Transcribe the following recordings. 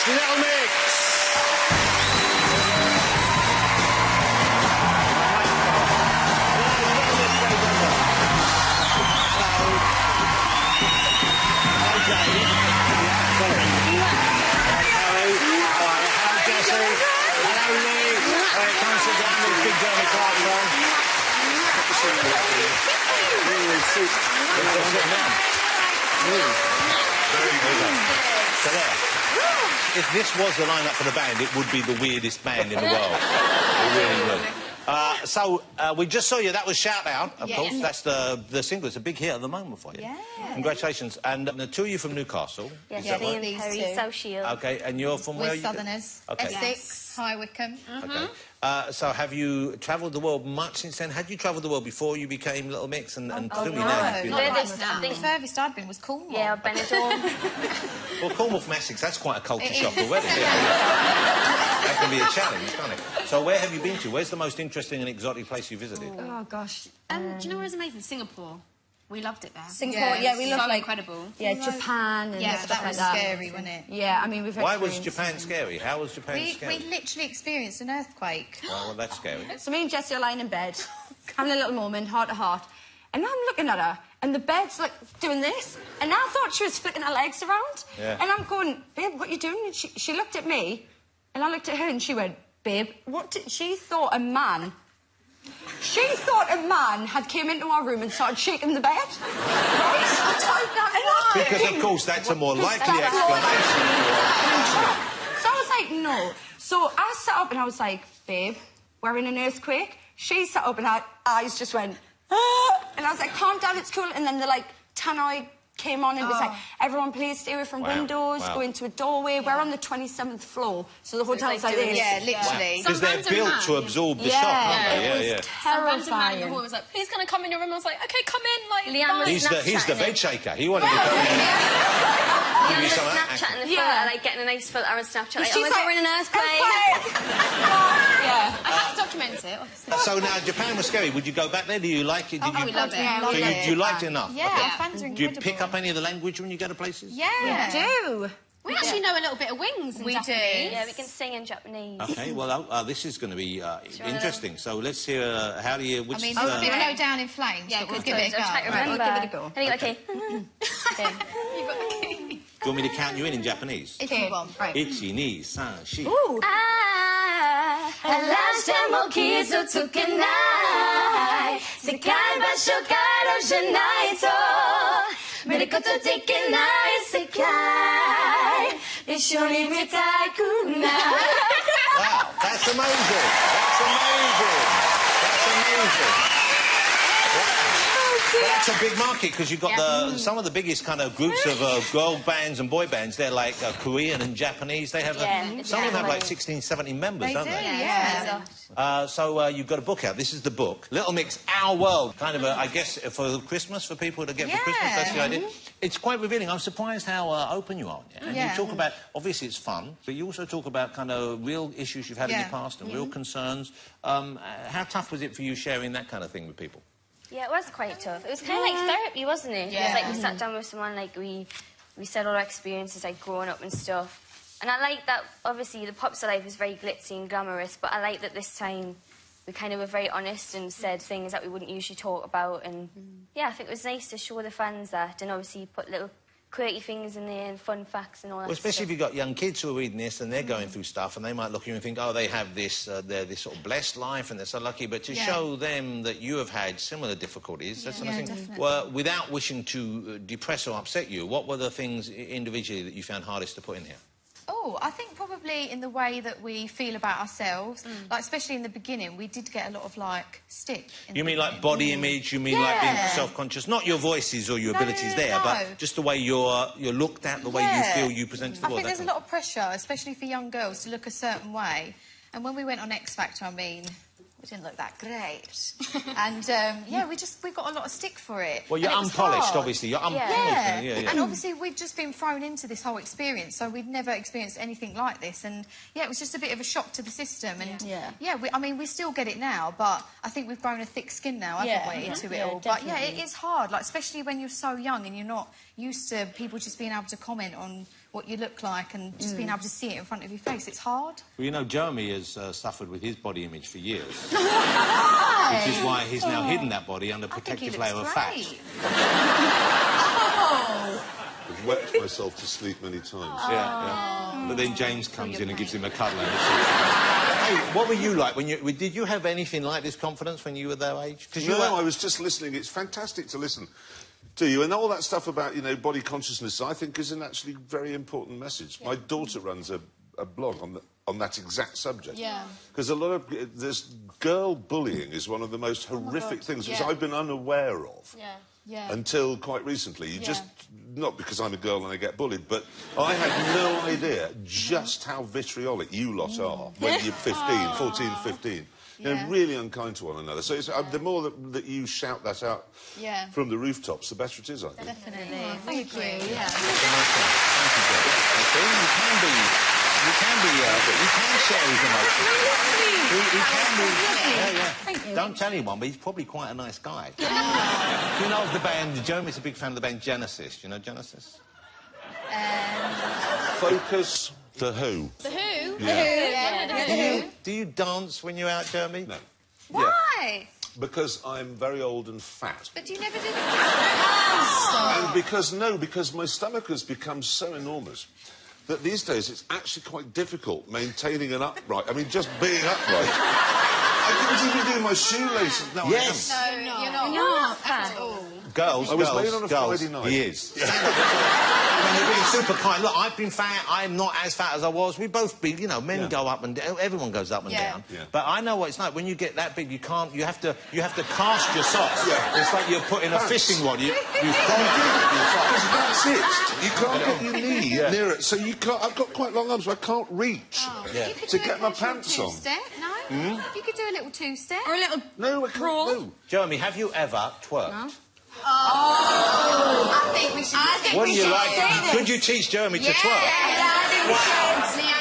It's Little Mix. So there. If this was the lineup for the band, it would be the weirdest band in the world. It really would. We just saw you. That was Shout Out, of course. That's the single. It's a big hit at the moment for you. Yeah. Congratulations. And the two of you from Newcastle. Yes, me and Perry, South Shield. Okay, and you're from where? We're Southerners. Okay. Essex, High Wycombe. Okay. So have you travelled the world much since then? Had you travelled the world before you became Little Mix? And presumably now you've been The furthest I'd been was Cornwall. Yeah, Benidorm. Well, Cornwall from Essex, that's quite a culture shock already. Yeah. That can be a challenge, can't it? So where have you been to? Where's the most interesting and exotic place you visited? Oh, gosh. Do you know where it was amazing? Singapore. We loved it there. Singapore, yeah, we loved, so like, incredible. Yeah, Japan and stuff that like was that. scary, wasn't it? Yeah, I mean, we've Why was Japan scary? How was Japan scary? We literally experienced an earthquake. Oh, well, that's scary. So me and Jessie are lying in bed, having a little moment, heart to heart, and I'm looking at her, and the bed's, like, doing this, and I thought she was flicking her legs around. Yeah. And I'm going, babe, what are you doing? And she looked at me, and I looked at her, and she went, babe, what did... She thought a man... She thought a man had came into our room and started shaking the bed. Right? Because, of course, that's a more likely explanation. So I was like, no. So I sat up and I was like, babe, we're in an earthquake. She sat up and her eyes just went, ah! And I was like, calm down, it's cool. And then the, like, tannoy came on and was like, everyone please stay away from windows, go into a doorway. We're on the 27th floor, so the hotel's like this. Yeah, literally. Because they're built to absorb the shock, aren't they? Yeah, Some random man in the hall was like, who's going to come in your room? I was like, OK, come in. Like, He's the bed shaker. He wanted to come in. Give you some Snapchat in the photo, like getting a nice filter on Snapchat. Like, She's like, we're in an earthquake. I have to document it, obviously. So now, Japan was scary. Would you go back there? Do you like it? Did you... we loved it. So you liked it enough? Yeah, our fans are incredible. Do you pick up any of the language when you go to places? Yeah. We do. We actually know a little bit of wings in Japanese. Yeah, we can sing in Japanese. OK, well, this is going to be interesting. So let's hear how do you... I mean, it's a bit low down in flames, but we'll give it a go. We'll give it a go. Okay. You've got the key. Do you want me to count you in Japanese? If you want. Right. 1, 2, 3, 4. Ooh. 話しても傷つけない世界場所からじゃないと見ることできない世界一緒に見たくない Wow, that's amazing. That's amazing. That's amazing. Wow. That's a big market because you've got some of the biggest kind of groups of girl bands and boy bands. They're like Korean and Japanese. They have some of them have like 16, 17 members, don't they? Yeah. So you've got a book out. This is the book, Little Mix, Our World. Kind of, I guess, for Christmas for people to get for Christmas. That's the idea. It's quite revealing. I'm surprised how open you are. And you talk about, obviously, it's fun, but you also talk about kind of real issues you've had in your past and real concerns. How tough was it for you sharing that kind of thing with people? Yeah, it was quite tough. It was kind of like therapy, wasn't it? Yeah. It was like we sat down with someone, like we said all our experiences, like growing up and stuff. And I like that, obviously, the pop star life is very glitzy and glamorous, but I like that this time we kind of were very honest and said things that we wouldn't usually talk about. And yeah, I think it was nice to show the fans that, and obviously put little quirky things in there and fun facts and all that. Well, especially stuff. if you've got young kids who are reading this and they're going through stuff and they might look at you and think, oh, they have this, they're this sort of blessed life and they're so lucky. But to show them that you have had similar difficulties, that's something. Well, without wishing to depress or upset you, what were the things individually that you found hardest to put in here? Oh, I think probably in the way that we feel about ourselves. Like, especially in the beginning, we did get a lot of, like, stick. You mean like body image? You mean like being self-conscious? Not your voices or your abilities there, but just the way you're looked at, the way you feel you present to the world. I think there's a lot of pressure, especially for young girls, to look a certain way. And when we went on X Factor, I mean, we didn't look that great. And, yeah, we got a lot of stick for it. Well, you're unpolished, obviously. You're unpolished. Yeah. And obviously, we'd just been thrown into this whole experience, so we'd never experienced anything like this. And, yeah, it was just a bit of a shock to the system. And, I mean, we still get it now, but I think we've grown a thick skin now, haven't we, to it all. Definitely. But, yeah, it is hard, like, especially when you're so young and you're not used to people just being able to comment on what you look like and just being able to see it in front of your face. It's hard. Well, you know, Jeremy has suffered with his body image for years. Which is why he's now hidden that body under a protective layer of fat. I've wept myself to sleep many times. Yeah. But then James comes in and gives him a cuddle. Hey, what were you like when you... Did you have anything like this confidence when you were their age? No, I was just listening. It's fantastic to listen to you. And all that stuff about, you know, body consciousness, I think is an actually very important message. My daughter runs a blog on that exact subject. Yeah. Because a lot of... This girl bullying is one of the most horrific things which I've been unaware of. Until quite recently. You just... Not because I'm a girl and I get bullied, but I had no idea just how vitriolic you lot are when you're 15, 14, 15. You know, really unkind to one another. So it's, the more that you shout that out from the rooftops, the better it is, I think. Definitely. Thank you. Thank you, you can share his emotions. Don't tell anyone, but he's probably quite a nice guy. You know the band, Jeremy's a big fan of the band Genesis. Do you know Genesis? Focus. The Who. The Who? The Who. Do you dance when you're out, Jeremy? No. Why? Because I'm very old and fat. But you never did. And because my stomach has become so enormous that these days it's actually quite difficult maintaining an upright. I mean, just being upright. I couldn't even do my shoelaces. No, yes. No, you're not at all. Girls, I was made on a Friday night. He is. I mean, you're being super kind. Look, I've been fat. I'm not as fat as I was. We've both been, you know, men go up and down. Everyone goes up and down. Yeah. But I know what it's like when you get that big. You can't. You have to cast your socks. It's like you're putting a fishing rod. You that's it. You can't get your knee near it, so you can't. I've got quite long arms, so I can't reach to get my pants on. No. You could do a little two-step Or a little... No, I can't. No. Jeremy, have you ever twerked? No. I think we should. What do you like? Could you teach Jeremy to twerk?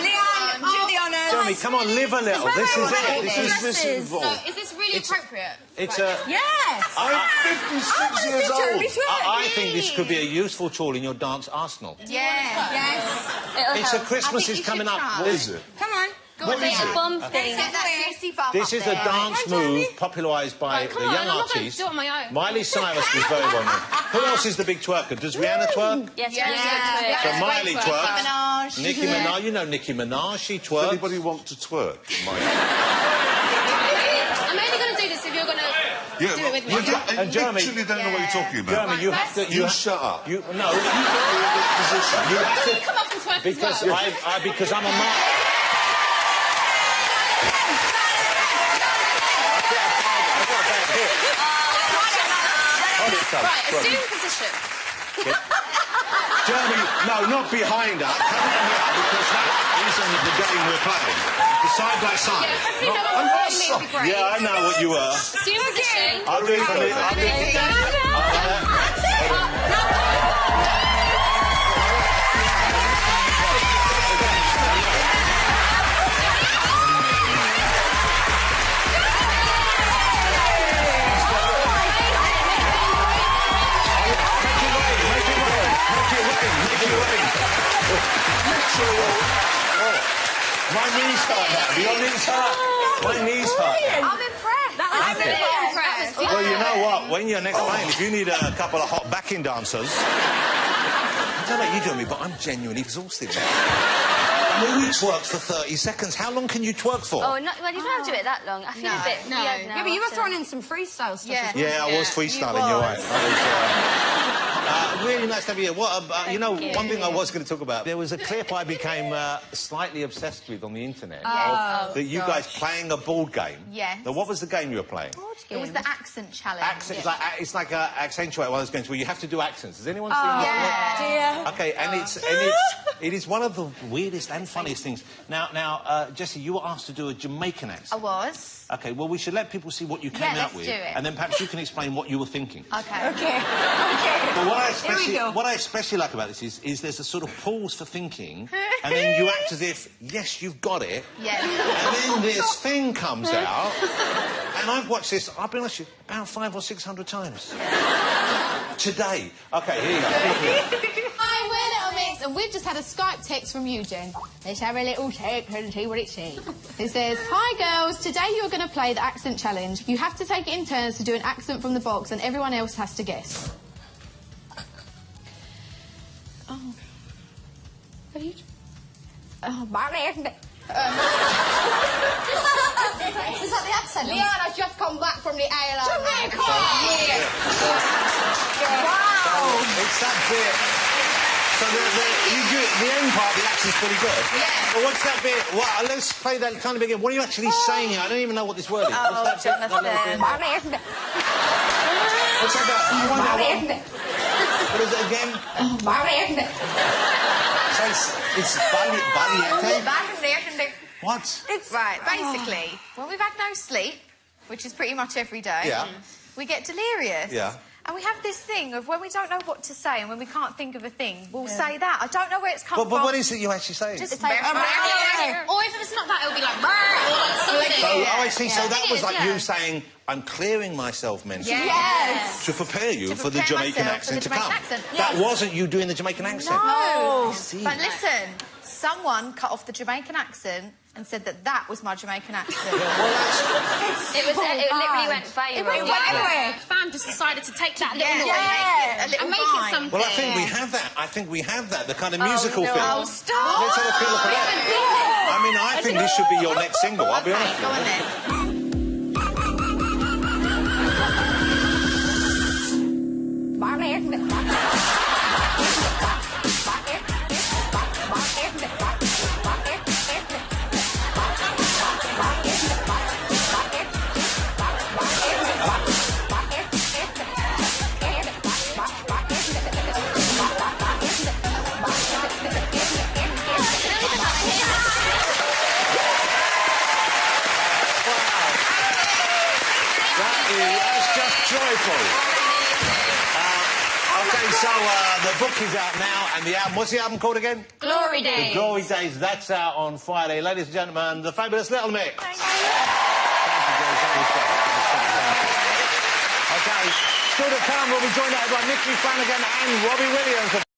Leanne, do the honours. Jeremy, come on, live a little. This is it. This is So, is this really appropriate? It's a... Yes. I'm 56 years old. I think this could be a useful tool in your dance arsenal. Yes. It's a Christmas is coming up. What is it? Come on. What is it? Bum thing. This is a dance move popularised by the young artist. Do it on my own. Miley Cyrus was very well known. Who else is the big twerker? Does Rihanna twerk? Yes, So Miley twerks. Minaj. Nicki Minaj, you know Nicki Minaj, she Does twerks. anybody want to twerk? I'm only going to do this if you're going to do it with me. I Jeremy- literally don't know what you're talking about. Jeremy, you have to... You shut up. No, you You're in this position. have Can to... you come up and twerk Because as well? because I'm a man. Right, assume position. Jeremy, no, not behind her. Come on here, because that isn't the game we're playing. The side by side. Yeah, I know what you were. Assume position. I'll do it for me. I'll do it for My knees hurt now. Your knees hurt? My knees hurt. I'm impressed. Well, you know what? When you're next playing, if you need a couple of hot backing dancers... I don't know what you do me, but I'm genuinely exhausted now. Louis twerks for 30 seconds. How long can you twerk for? Oh, well, you don't have to do it that long. I feel a bit weird now. Yeah, but you were throwing in some freestyle stuff. Yeah, I was freestyling, you're right. Really nice to have you here. You know, one thing I was going to talk about, there was a clip I became slightly obsessed with on the internet. That you guys playing a board game. Yes. Now, what was the game you were playing? It was the accent challenge. It's like a accentuate one of those games where you have to do accents. Has anyone seen that? Yeah. Okay, and it is one of the weirdest and funniest things. Now, Jessie, you were asked to do a Jamaican accent. I was. Okay, well, we should let people see what you came out with. do it. And then perhaps you can explain what you were thinking. Okay. But what go. I especially like about this is there's a sort of pause for thinking, and then you act as if, yes, you've got it. Yeah. And then this thing comes out, and I've watched this, I'll be honest with you, about 500 or 600 times. Today. Okay, here you go. Hi, we're Little Mix, and And we've just had a Skype text from Eugene. Let's have a little check and see what it says. It says, "Hi girls, today you're going to play the accent challenge. You have to take it in turns to do an accent from the box and everyone else has to guess." Oh. Have you... Oh, Is that the accent? Leanna's just come back from the airline. Jamaica! Yeah. Wow! It's that bit. So the end part, the accent's pretty good. Yeah. But what's that bit? Well, let's play that kind of again. What are you actually saying here? I don't even know what this word is. Oh, what's that bit? Jonathan. What's that bit? What is it again? So it's What? It's right, basically, when we've had no sleep, which is pretty much every day, we get delirious. Yeah. And we have this thing of when we don't know what to say and when we can't think of a thing, we'll say that. I don't know where it's come from. But what is it you actually say? Just Or if it's not that, it'll be like, or like something. Oh, I see. So that was like you saying, I'm clearing myself mentally. Yes. To prepare you for the prepare Jamaican myself accent for to the come. Jamaican accent. That wasn't you doing the Jamaican accent. No. I see. But listen, someone cut off the Jamaican accent and said that was my Jamaican accent. It literally went viral. It went viral. Fan just decided to take that little and make it something. Well, I think we have that. I think we have that. The kind of musical thing. Oh, stop! Let's have a quick look at that. I mean, I think this should be your next single. I'll be honest with you. Go on then. That's just joyful. Okay, so the book is out now, and the album, what's the album called again? Glory Days. The Glory Days, that's out on Friday. Ladies and gentlemen, the fabulous Little Mix. Thank you. Thank you, okay, still to come, we'll be joined out by Nicky Flanagan and Robbie Williams.